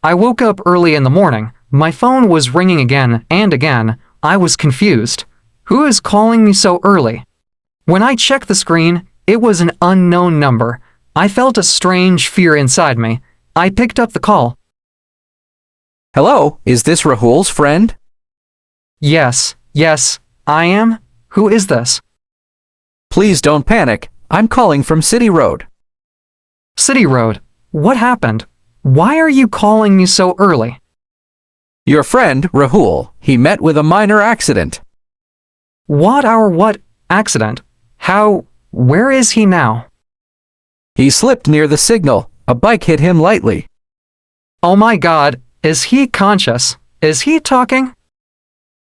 I woke up early in the morning. My phone was ringing again and again. I was confused. Who is calling me so early? When I checked the screen, it was an unknown number. I felt a strange fear inside me. I picked up the call. Hello, is this Rahul's friend? Yes, I am. Who is this? Please don't panic. I'm calling from City Road. City Road. What happened? Why are you calling me so early? Your friend, Rahul, he met with a minor accident. What accident? Where is he now? He slipped near the signal. A bike hit him lightly. Oh my God, is he conscious? Is he talking?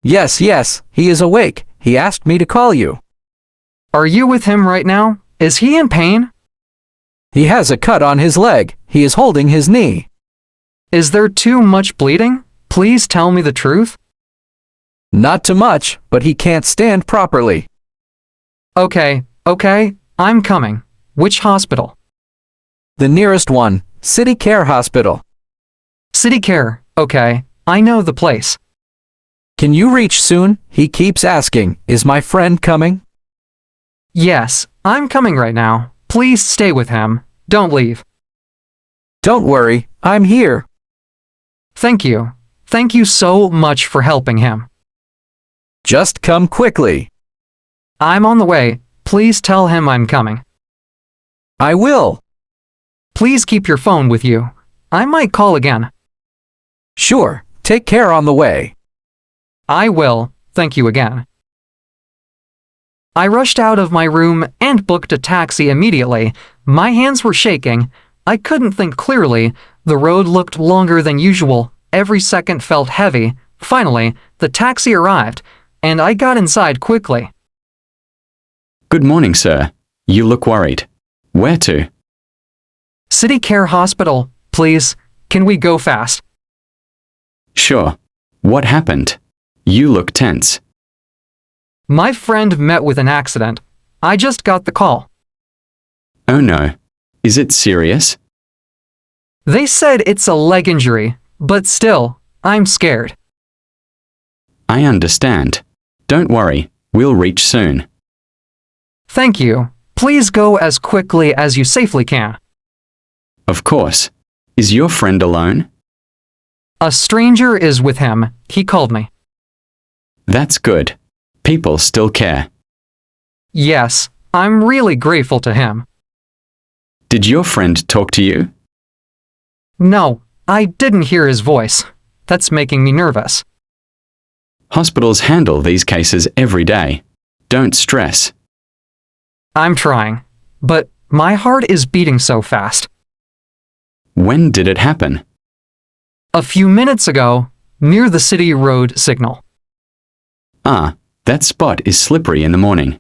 Yes, he is awake. He asked me to call you. Are you with him right now? Is he in pain? He has a cut on his leg. He is holding his knee. Is there too much bleeding? Please tell me the truth. Not too much, but he can't stand properly. Okay, I'm coming. Which hospital? The nearest one, City Care Hospital. City Care, okay, I know the place. Can you reach soon? He keeps asking, is my friend coming? Yes, I'm coming right now. Please stay with him. Don't leave. Don't worry, I'm here. Thank you. Thank you so much for helping him. Just come quickly. I'm on the way. Please tell him I'm coming. I will. Please keep your phone with you. I might call again. Sure, take care on the way. I will. Thank you again. I rushed out of my room and booked a taxi immediately. My hands were shaking. I couldn't think clearly. The road looked longer than usual. Every second felt heavy. Finally, the taxi arrived, and I got inside quickly. Good morning, sir. You look worried. Where to? City Care Hospital, please. Can we go fast? Sure. What happened? You look tense. My friend met with an accident. I just got the call. Oh no. Is it serious? They said it's a leg injury, but still, I'm scared. I understand. Don't worry. We'll reach soon. Thank you. Please go as quickly as you safely can. Of course. Is your friend alone? A stranger is with him. He called me. That's good. People still care. Yes, I'm really grateful to him. Did your friend talk to you? No, I didn't hear his voice. That's making me nervous. Hospitals handle these cases every day. Don't stress. I'm trying, but my heart is beating so fast. When did it happen? A few minutes ago, near the City Road signal. Ah, that spot is slippery in the morning.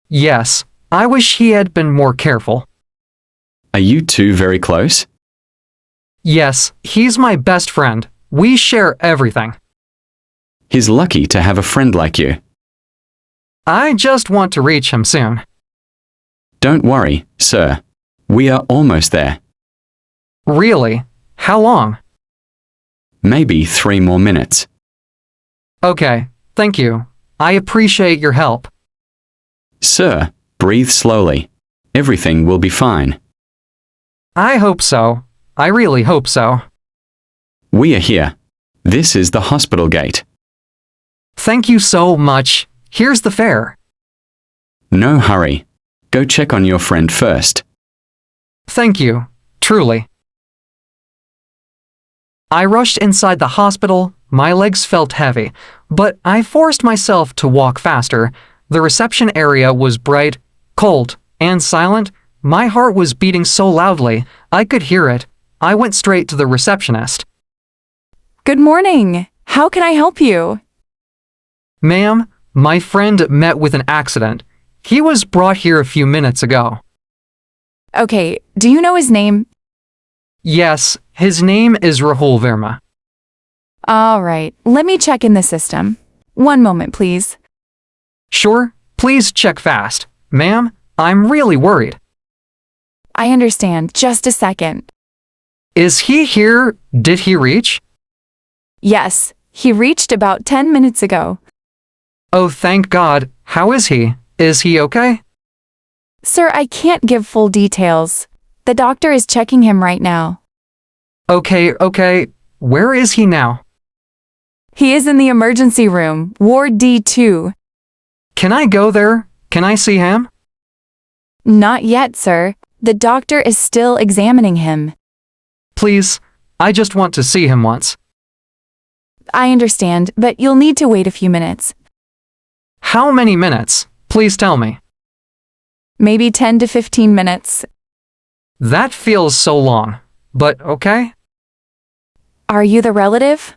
Yes, I wish he had been more careful. Are you two very close? Yes, he's my best friend. We share everything. He's lucky to have a friend like you. I just want to reach him soon. Don't worry, sir. We are almost there. Really? How long? Maybe 3 more minutes. Okay, thank you. I appreciate your help. Sir, breathe slowly. Everything will be fine. I hope so. I really hope so. We are here. This is the hospital gate. Thank you so much. Here's the fare. No hurry. Go check on your friend first. Thank you, truly. I rushed inside the hospital. My legs felt heavy, but I forced myself to walk faster. The reception area was bright, cold, and silent. My heart was beating so loudly, I could hear it. I went straight to the receptionist. Good morning. How can I help you? Ma'am, my friend met with an accident. He was brought here a few minutes ago. Okay, do you know his name? Yes, his name is Rahul Verma. All right, let me check in the system. One moment, please. Sure, please check fast. Ma'am, I'm really worried. I understand. Just a second. Is he here? Did he reach? Yes, he reached about 10 minutes ago. Oh, thank God. How is he? Is he okay? Sir, I can't give full details. The doctor is checking him right now. Okay. Where is he now? He is in the emergency room, Ward D2. Can I go there? Can I see him? Not yet, sir. The doctor is still examining him. Please, I just want to see him once. I understand, but you'll need to wait a few minutes. How many minutes? Please tell me. Maybe 10 to 15 minutes. That feels so long, but okay? Are you the relative?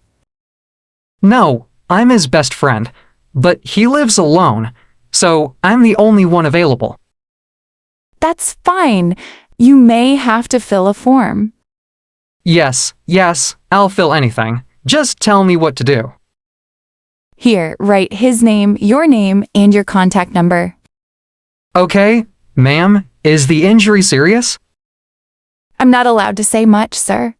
No, I'm his best friend, but he lives alone, so I'm the only one available. That's fine. You may have to fill a form. Yes, I'll fill anything. Just tell me what to do. Here, write his name, and your contact number. Okay, ma'am, is the injury serious? I'm not allowed to say much, sir.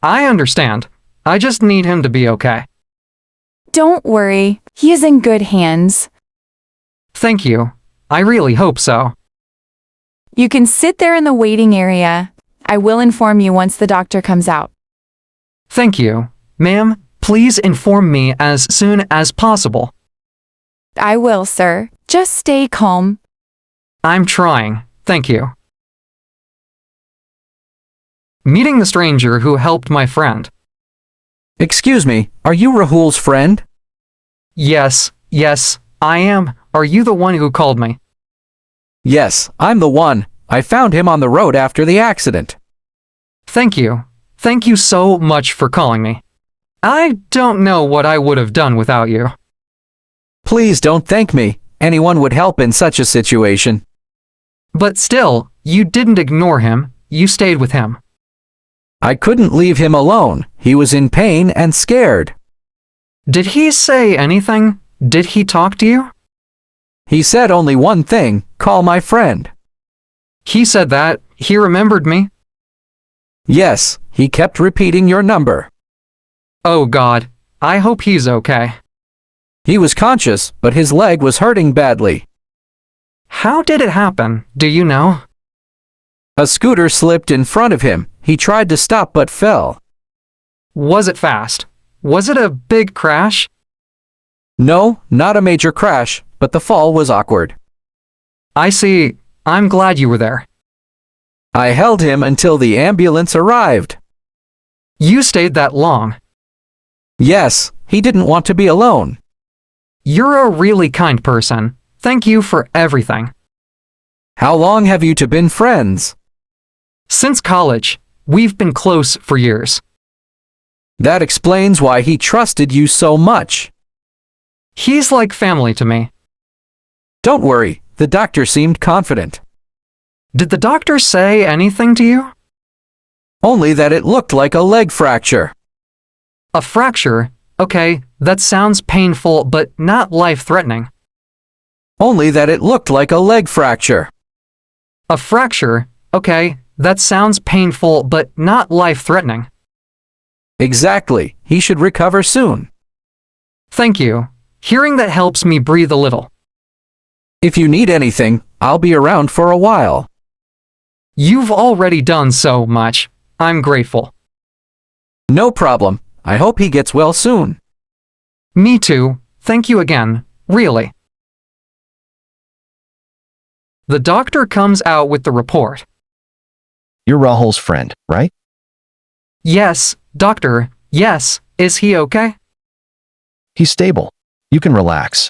I understand. I just need him to be okay. Don't worry, he is in good hands. Thank you. I really hope so. You can sit there in the waiting area. I will inform you once the doctor comes out. Thank you. Ma'am, please inform me as soon as possible. I will, sir. Just stay calm. I'm trying. Thank you. Meeting the stranger who helped my friend. Excuse me, are you Rahul's friend? Yes, I am. Are you the one who called me? Yes, I'm the one. I found him on the road after the accident. Thank you. Thank you so much for calling me. I don't know what I would have done without you. Please don't thank me. Anyone would help in such a situation. But still, you didn't ignore him. You stayed with him. I couldn't leave him alone. He was in pain and scared. Did he say anything? Did he talk to you? He said only one thing, call my friend. He said that. He remembered me. Yes, he kept repeating your number. Oh God, I hope he's okay. He was conscious, but his leg was hurting badly. How did it happen? Do you know? A scooter slipped in front of him. He tried to stop but fell. Was it fast? Was it a big crash? No, not a major crash, but the fall was awkward. I see. I'm glad you were there. I held him until the ambulance arrived. You stayed that long. Yes, he didn't want to be alone. You're a really kind person. Thank you for everything. How long have you two been friends? Since college, we've been close for years. That explains why he trusted you so much. He's like family to me. Don't worry, the doctor seemed confident. Did the doctor say anything to you? Only that it looked like a leg fracture. A fracture? Okay, that sounds painful but not life-threatening. Only that it looked like a leg fracture. A fracture? Okay, that sounds painful but not life-threatening. Exactly. He should recover soon. Thank you. Hearing that helps me breathe a little. If you need anything, I'll be around for a while. You've already done so much. I'm grateful. No problem. I hope he gets well soon. Me too. Thank you again. Really. The doctor comes out with the report. You're Rahul's friend, right? Yes, doctor. Yes. Is he okay? He's stable. You can relax.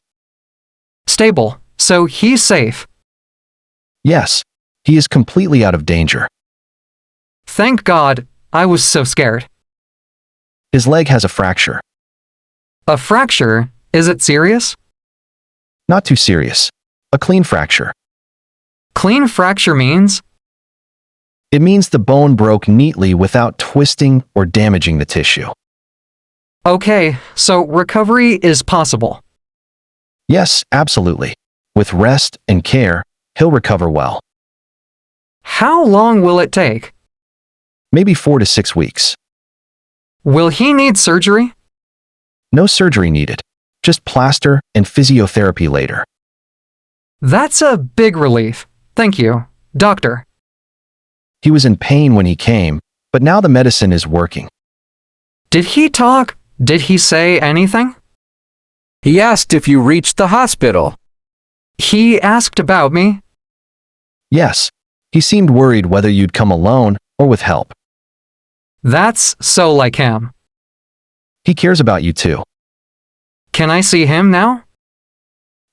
Stable. So he's safe. Yes, he is completely out of danger. Thank God. I was so scared. His leg has a fracture. A fracture? Is it serious? Not too serious. A clean fracture. Clean fracture means? It means the bone broke neatly without twisting or damaging the tissue. Okay, so recovery is possible. Yes, absolutely. With rest and care, he'll recover well. How long will it take? maybe 4 to 6 weeks. Will he need surgery? No surgery needed, just plaster and physiotherapy later. That's a big relief. Thank you, doctor. He was in pain when he came, but now the medicine is working. Did he talk? Did he say anything? He asked if you reached the hospital. He asked about me? Yes, he seemed worried whether you'd come alone or with help. That's so like him. He cares about you too. Can I see him now?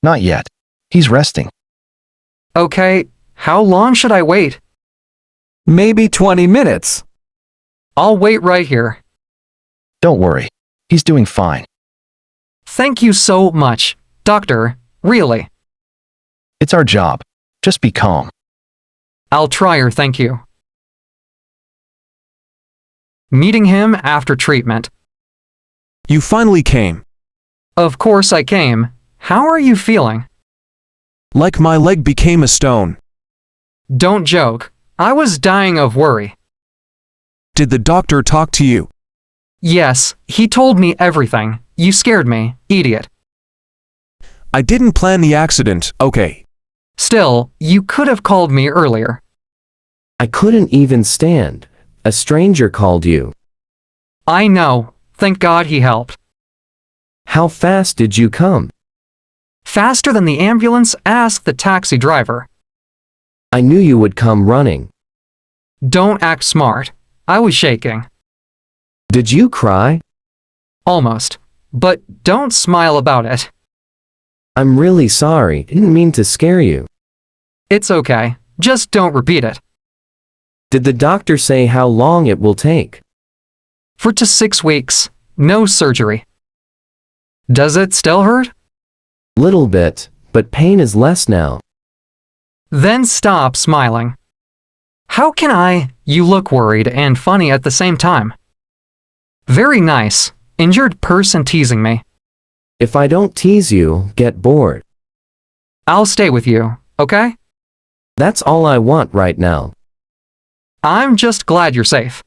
Not yet. He's resting. Okay, how long should I wait? Maybe 20 minutes. I'll wait right here. Don't worry. He's doing fine. Thank you so much, doctor, really. It's our job. Just be calm. I'll try her, thank you. Meeting him after treatment. You finally came. Of course I came. How are you feeling? Like my leg became a stone. Don't joke. I was dying of worry. Did the doctor talk to you? Yes, he told me everything. You scared me, idiot. I didn't plan the accident, okay. Still, you could have called me earlier. I couldn't even stand. A stranger called you. I know. Thank God he helped. How fast did you come? Faster than the ambulance, asked the taxi driver. I knew you would come running. Don't act smart. I was shaking. Did you cry? Almost. But don't smile about it. I'm really sorry. Didn't mean to scare you. It's okay. Just don't repeat it. Did the doctor say how long it will take? 4 to 6 weeks. No surgery. Does it still hurt? Little bit, but pain is less now. Then stop smiling. How can I? You look worried and funny at the same time. Very nice. Injured person teasing me. If I don't tease you, get bored. I'll stay with you, okay? That's all I want right now. I'm just glad you're safe.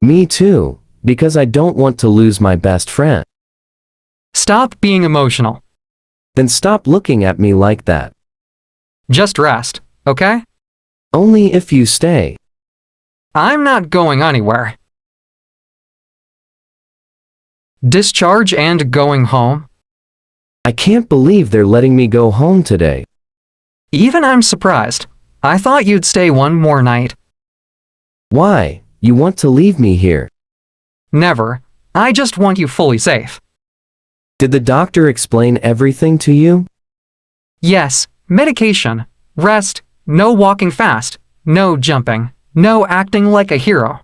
Me too, because I don't want to lose my best friend. Stop being emotional. Then stop looking at me like that. Just rest, okay? Only if you stay. I'm not going anywhere. Discharge and going home. I can't believe they're letting me go home today. Even I'm surprised. I thought you'd stay one more night. Why? You want to leave me here? Never. I just want you fully safe. Did the doctor explain everything to you? Yes, medication, rest, no walking fast, no jumping, no acting like a hero.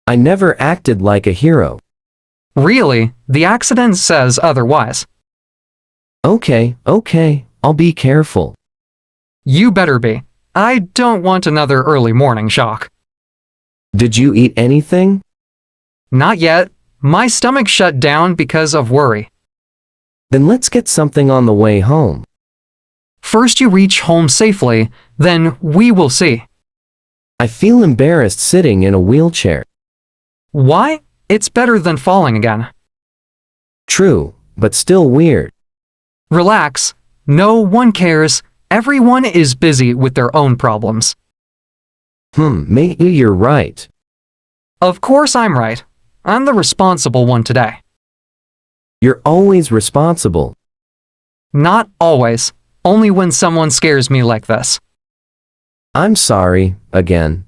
I never acted like a hero. Really, the accident says otherwise. Okay, I'll be careful. You better be. I don't want another early morning shock. Did you eat anything? Not yet. My stomach shut down because of worry. Then let's get something on the way home. First you reach home safely, then we will see. I feel embarrassed sitting in a wheelchair. Why? It's better than falling again. True, but still weird. Relax. No one cares. Everyone is busy with their own problems. Maybe you're right. Of course I'm right. I'm the responsible one today. You're always responsible. Not always. Only when someone scares me like this. I'm sorry, again.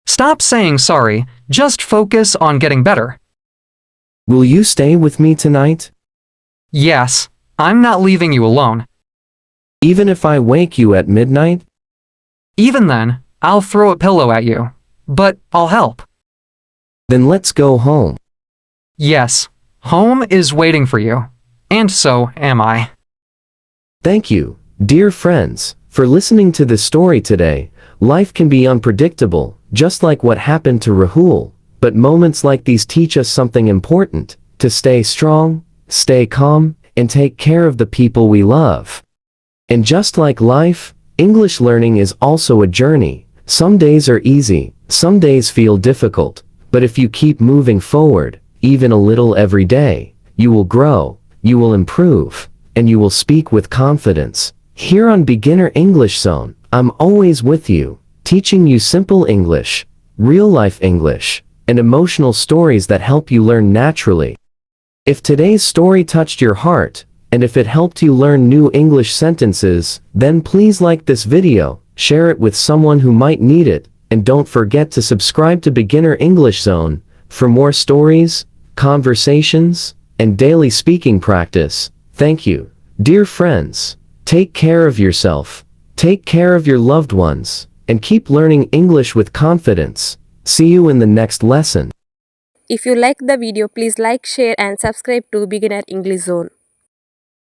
Stop saying sorry. Just focus on getting better. Will you stay with me tonight? Yes. I'm not leaving you alone. Even if I wake you at midnight? Even then, I'll throw a pillow at you. But I'll help. Then let's go home. Yes. Home is waiting for you. And so am I. Thank you, dear friends, for listening to this story today. Life can be unpredictable, just like what happened to Rahul, but moments like these teach us something important: to stay strong, stay calm, and take care of the people we love. And just like life, English learning is also a journey. Some days are easy, some days feel difficult, but if you keep moving forward, even a little every day, you will grow, you will improve, and you will speak with confidence. Here on Beginner English Zone, I'm always with you, teaching you simple English, real-life English, and emotional stories that help you learn naturally. If today's story touched your heart, and if it helped you learn new English sentences, then please like this video, share it with someone who might need it, and don't forget to subscribe to Beginner English Zone for more stories, conversations, and daily speaking practice. Thank you, dear friends. Take care of yourself, take care of your loved ones, and keep learning English with confidence. See you in the next lesson. If you like the video, please like, share and subscribe to Beginner English Zone.